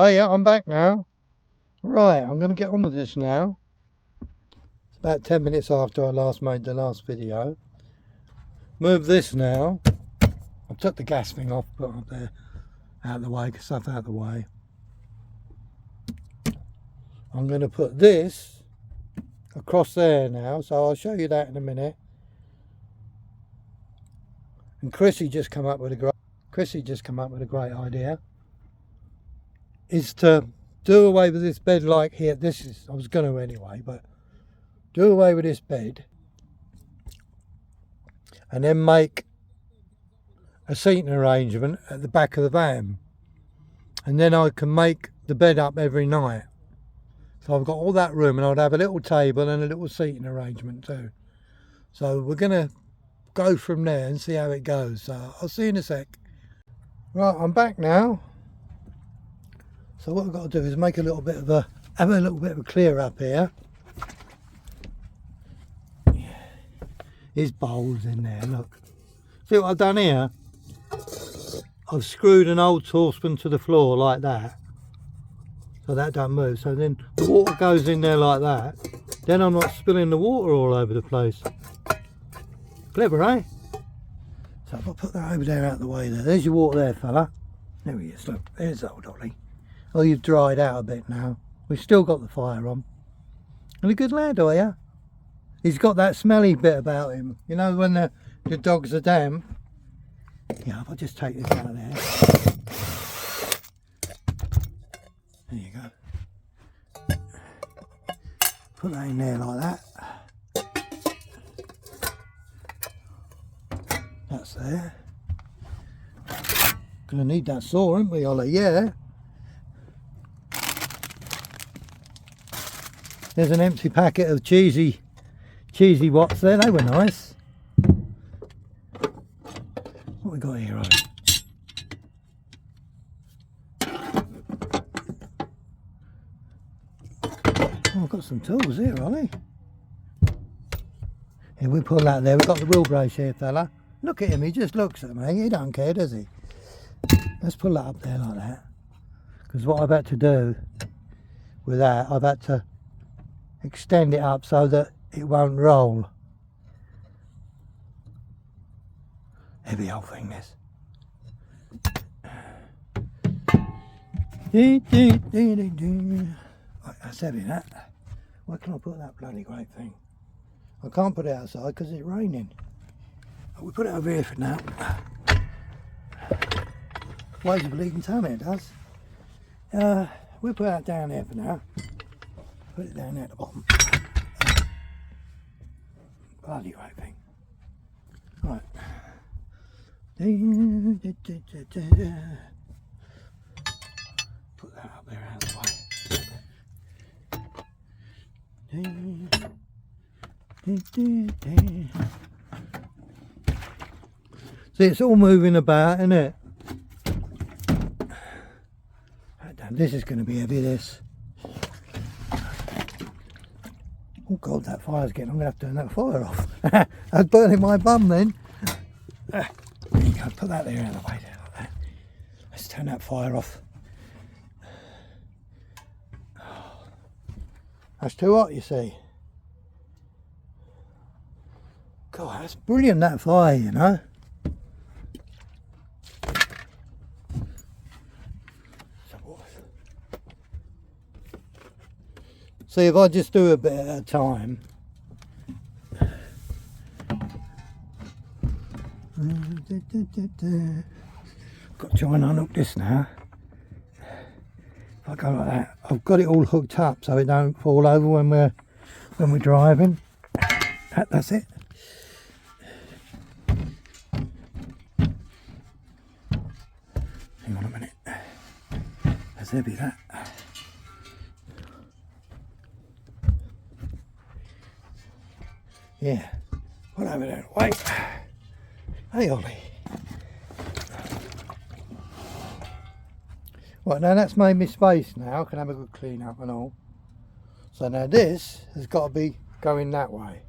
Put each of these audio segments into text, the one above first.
Oh yeah, I'm back now. Right, I'm going to get on with this now. It's about 10 minutes after I last made the last video. Move this now. I took the gas thing off, put it up there, out of the way, get stuff out of the way. I'm going to put this across there now, so I'll show you that in a minute. And Chrissy just come up with a great idea. Is to do away with this bed like here. I was going to anyway, but do away with this bed and then make a seating arrangement at the back of the van, and then I can make the bed up every night. So I've got all that room, and I'd have a little table and a little seating arrangement too. So we're going to go from there and see how it goes. So I'll see you in a sec. Right, I'm back now. So what I've got to do is make a little bit of a clear up here. There's bowls in there, look. See what I've done here? I've screwed an old saucepan to the floor like that, so that don't move. So then the water goes in there like that. Then I'm not spilling the water all over the place. Clever, eh? So if I put that over there out of the way there. There's your water there, fella. There he is, look. There's old Ollie. Oh, you've dried out a bit now. We've still got the fire on. And a good lad, are you? He's got that smelly bit about him. You know when the dogs are damp? Yeah, if I just take this out of there. There you go. Put that in there like that. That's there. Gonna need that saw, aren't we, Ollie? Yeah. There's an empty packet of cheesy Watts there. They were nice. What we got here, Ollie? Oh, I've got some tools here, Ollie. Here, we pull that there. We've got the wheel brace here, fella. Look at him. He just looks at me. He don't care, does he? Let's pull that up there like that. Because what I've had to do with that, I've had to extend it up so that it won't roll. Heavy old thing, this. Right, that's heavy, that. Why can't I put that bloody great thing? I can't put it outside because it's raining. Oh, we put it over here for now. Weighs a bleeding ton, it does. We'll put that down there for now. Put it down there at the bottom. Bloody great thing. Right. Put that up there out of the way. See, it's all moving about, isn't it? This is going to be heavy, this. Oh God, that fire's getting... I'm going to have to turn that fire off. That's burning my bum then. There you go, put that there out of the way there like that. Let's turn that fire off. That's too hot, you see. God, that's brilliant, that fire, you know. See, if I just do a bit at a time. Got to try and unhook this now. If I go like that, I've got it all hooked up so it don't fall over when we're driving. That's it. Hang on a minute. That's heavy, that. Yeah, put over there. Wait. Hey, Ollie. Right, now that's made me space now. I can have a good clean up and all. So now this has got to be going that way.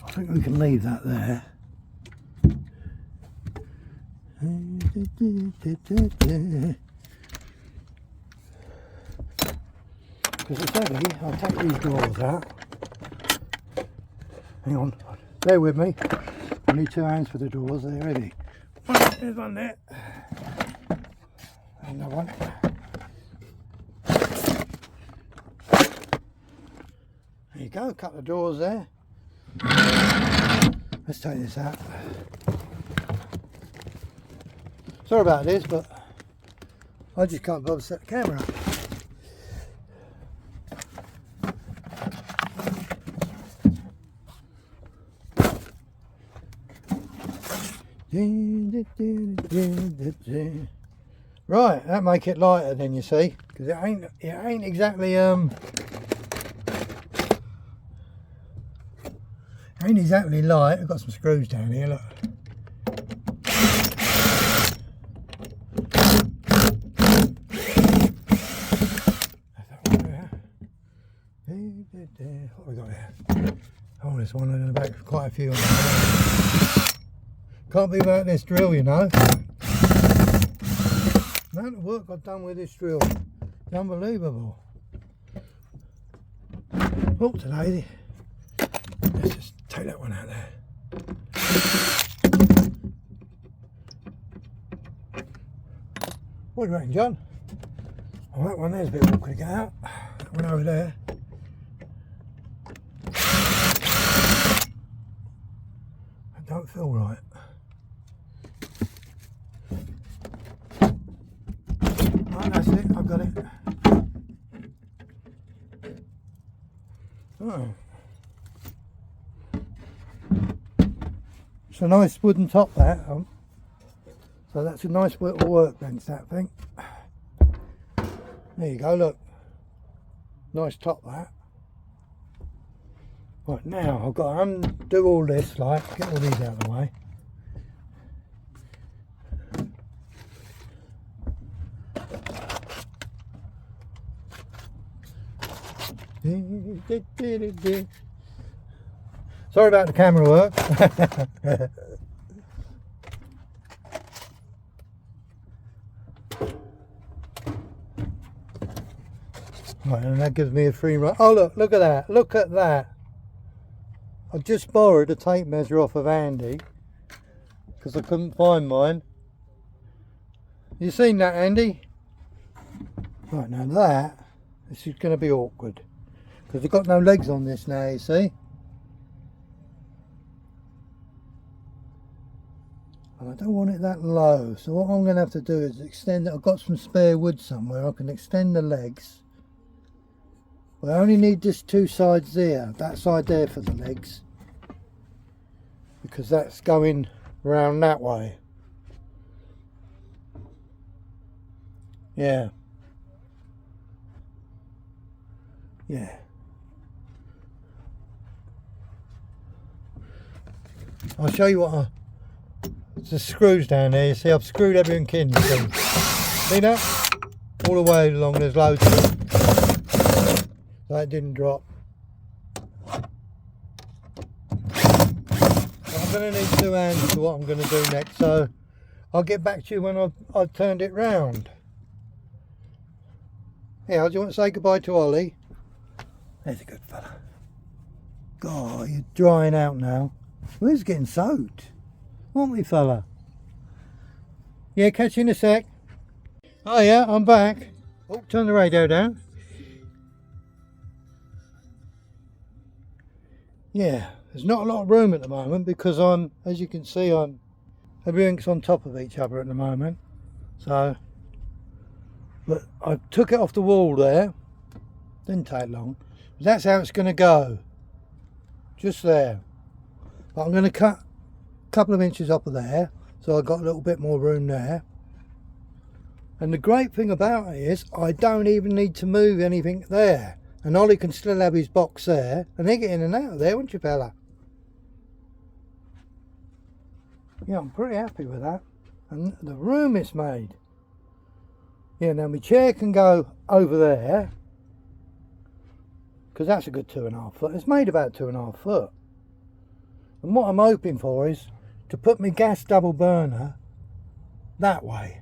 I think we can leave that there. Because it's heavy, I'll take these doors out. Hang on, bear with me. I need 2 hands for the doors, they're heavy. There's one there. Another one. There you go, a couple of doors there. Let's take this out. Sorry about this, but I just can't bother to set the camera up. Right, that make it lighter then, you see, because it ain't exactly light. I've got some screws down here, look. What have we got here? Oh, there's one in the back, quite a few on the Can't be without this drill, you know. The amount of work I've done with this drill, it's unbelievable. Oh, today, let's just take that one out there. What do you reckon, John? Oh, that one there's a bit awkward to get out. That one over there. That don't feel right. Right, that's it, I've got it. Oh. It's a nice wooden top, that. So that's a nice little workbench, that thing. There you go, look. Nice top, that. Right, now I've got to undo all this, like, get all these out of the way. Sorry about the camera work. Right, and that gives me a free run. Oh, look at that. Look at that. I just borrowed a tape measure off of Andy because I couldn't find mine. You seen that, Andy? Right, now this is going to be awkward because I've got no legs on this now, you see. And I don't want it that low, so what I'm going to have to do is extend it. I've got some spare wood somewhere. I can extend the legs. I only need just 2 sides there, that side there for the legs, because that's going round that way. Yeah. I'll show you what the screws down there. You see, I've screwed everything in. You see that? All the way along, there's loads of them. That didn't drop. I'm going to need 2 hands for what I'm going to do next, so I'll get back to you when I've turned it round. Yeah, do you want to say goodbye to Ollie? There's a good fella. God, you're drying out now. Well, he's getting soaked. Aren't we, fella? Yeah, catch you in a sec. Oh yeah, I'm back. Oh, turn the radio down. Yeah, there's not a lot of room at the moment because as you can see, everything's on top of each other at the moment. So, but I took it off the wall there. Didn't take long. But that's how it's going to go. Just there. But I'm going to cut a couple of inches up of there, so I've got a little bit more room there. And the great thing about it is I don't even need to move anything there. And Ollie can still have his box there, and they get in and out of there, wouldn't you, fella? Yeah, I'm pretty happy with that. And the room it's made. Yeah, now my chair can go over there, because that's a good 2.5 foot. It's made about 2.5 foot. And what I'm hoping for is to put my gas double burner that way.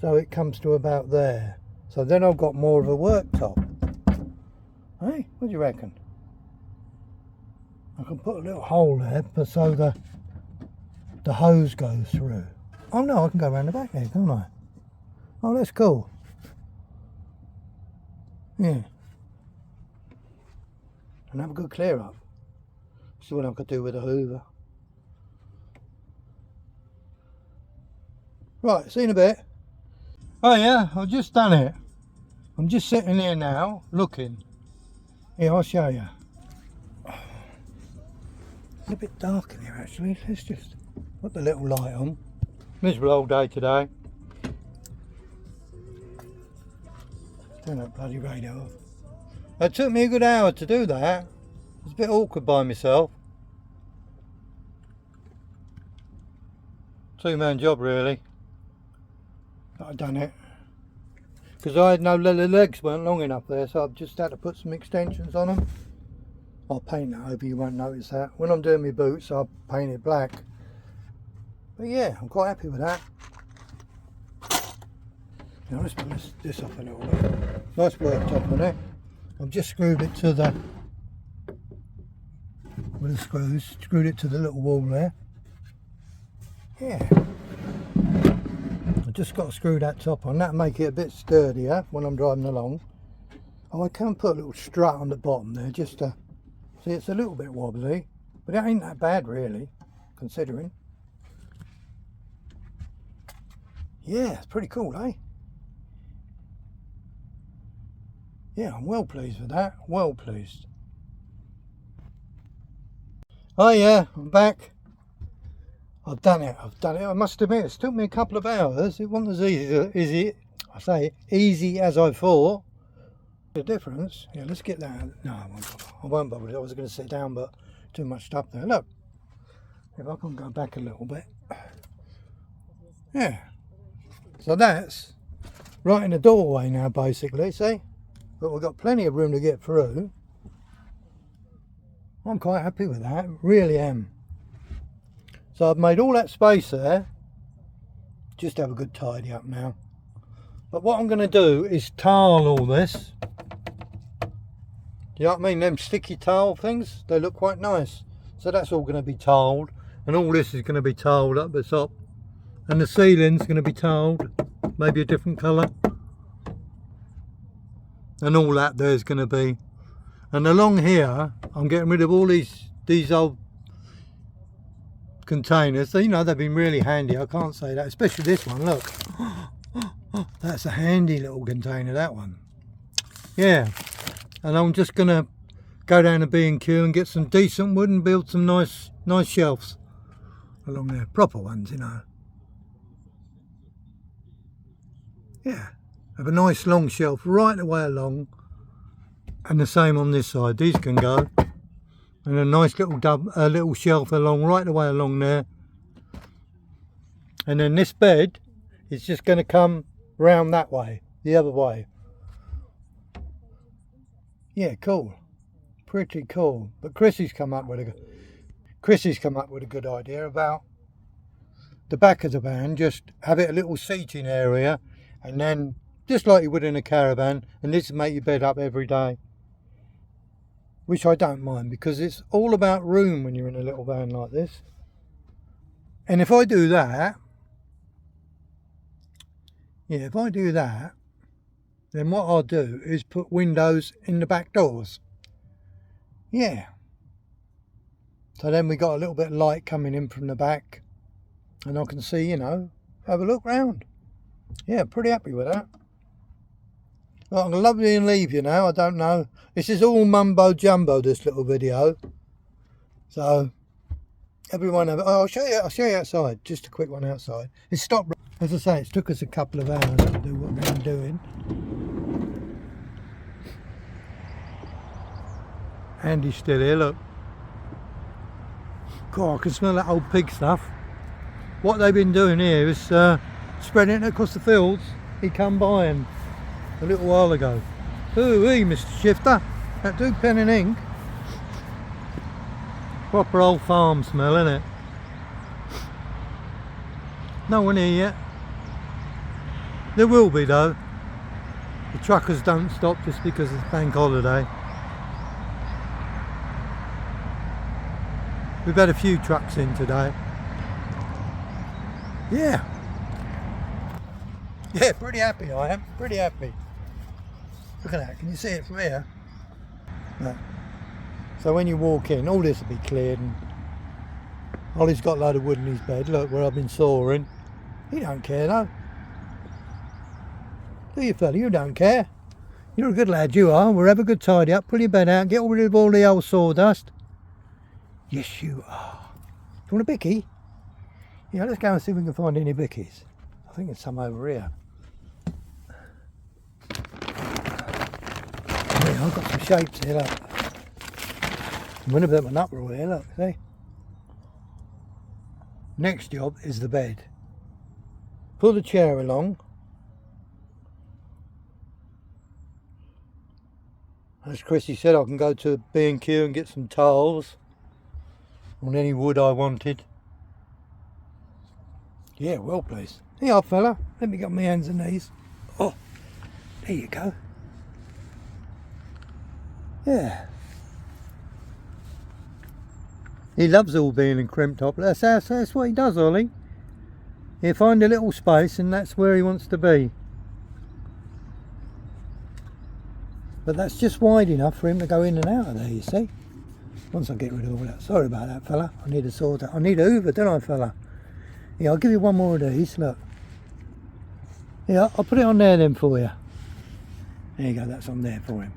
So it comes to about there. So then I've got more of a worktop. Hey, what do you reckon? I can put a little hole there so the hose goes through. Oh no, I can go around the back there, can't I? Oh, that's cool. Yeah. And have a good clear up. See what I could do with a hoover. Right, see you in a bit. Oh yeah, I've just done it. I'm just sitting here now, looking. Here, I'll show you. It's a bit dark in here actually. Let's just put the little light on. Miserable old day today. Turn that bloody radio off. It took me a good hour to do that. It was a bit awkward by myself. Two-man job really. But I done it. Because I had the legs weren't long enough there, so I've just had to put some extensions on them. I'll paint that over, you won't notice that. When I'm doing my boots, I'll paint it black. But yeah, I'm quite happy with that. Now let's put this off a little bit. Nice worktop on it. I've just screwed it to the, with the screws, screwed it to the little wall there. Yeah. I've just got to screw that top on. That'll make it a bit sturdier when I'm driving along. Oh, I can put a little strut on the bottom there just to, see it's a little bit wobbly, but it ain't that bad really, considering. Yeah, it's pretty cool, eh? Yeah, I'm well pleased with that, well pleased. Oh yeah, I'm back. I've done it. I must admit, it's took me a couple of hours. It wasn't as easy as I thought. The difference, yeah, let's get that. No, I won't bother. I was going to sit down, but too much stuff there. Look, if I can go back a little bit. Yeah. So that's right in the doorway now, basically, see? But we've got plenty of room to get through. I'm quite happy with that, really am. So I've made all that space there. Just have a good tidy up now. But what I'm going to do is tile all this. You know what I mean? Them sticky tile things, they look quite nice. So that's all going to be tiled. And all this is going to be tiled up the top. And the ceiling's going to be tiled. Maybe a different colour. And all that there's going to be. And along here, I'm getting rid of all these old containers. So, you know, they've been really handy. I can't say that. Especially this one, look. That's a handy little container, that one. Yeah. And I'm just going to go down to B&Q and get some decent wood and build some nice shelves along there. Proper ones, you know. Yeah. Have a nice long shelf right the way along. And the same on this side. These can go. And a nice little shelf along right the way along there. And then this bed is just going to come round that way, the other way. Yeah, cool. Pretty cool. But Chrissy's come up with a good idea about the back of the van. Just have it a little seating area, and then just like you would in a caravan, and this will make your bed up every day. Which I don't mind, because it's all about room when you're in a little van like this. And if I do that, then what I'll do is put windows in the back doors. Yeah. So then we got a little bit of light coming in from the back, and I can see, you know, have a look round. Yeah, pretty happy with that. Well, I'm going to love you and leave you now. I don't know. This is all mumbo jumbo, this little video. So, everyone have it. Oh, I'll show you outside. Just a quick one outside. It's stopped. As I say, it took us a couple of hours to do what we've been doing. Andy's still here, look. God, I can smell that old pig stuff. What they've been doing here is spreading it across the fields. He come by and a little while ago. Ooh-wee, Mr. Shifter. That do pen and ink. Proper old farm smell, innit? No one here yet. There will be though. The truckers don't stop just because it's bank holiday. We've had a few trucks in today. Yeah. Yeah, pretty happy I am. Pretty happy. Look at that. Can you see it from here? No. So when you walk in, all this will be cleared, and Ollie's got a load of wood in his bed. Look where I've been sawing. He don't care though. Do you, fella? You don't care. You're a good lad, you are. We'll have a good tidy up, pull your bed out, get rid of all the old sawdust. Yes, you are. Do you want a bicky? Yeah, let's go and see if we can find any bickies. I think there's some over here. Yeah, I've got some shapes here, look. I'm in a bit of an uproar here, look, see? Next job is the bed. Pull the chair along. As Chrissy said, I can go to B&Q and get some tiles on any wood I wanted. Yeah, well pleased. Here, fella, let me get my hands and knees. Oh, there you go. Yeah. He loves all being in crimped top. That's what he does, Ollie. He'll find a little space and that's where he wants to be. But that's just wide enough for him to go in and out of there, you see. Once I get rid of all that. Sorry about that, fella. I need a sort out. I need a hoover, don't I, fella? Yeah, I'll give you one more of these, look. Yeah, I'll put it on there then for you. There you go, that's on there for him.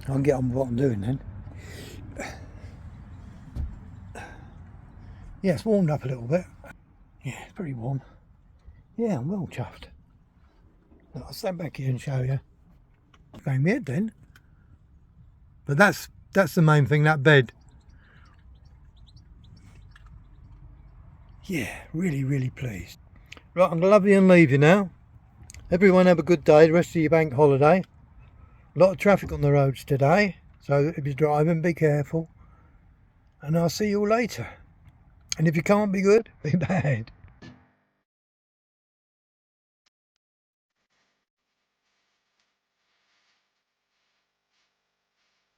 I can get on with what I'm doing then. Yeah, it's warmed up a little bit. Yeah, it's pretty warm. Yeah, I'm well chuffed. Look, I'll stand back here and show you. Going weird then. But that's the main thing, that bed. Yeah, really, really pleased. Right, I'm going to love you and leave you now. Everyone have a good day, the rest of your bank holiday. A lot of traffic on the roads today, so if you're driving, be careful. And I'll see you all later. And if you can't be good, be bad.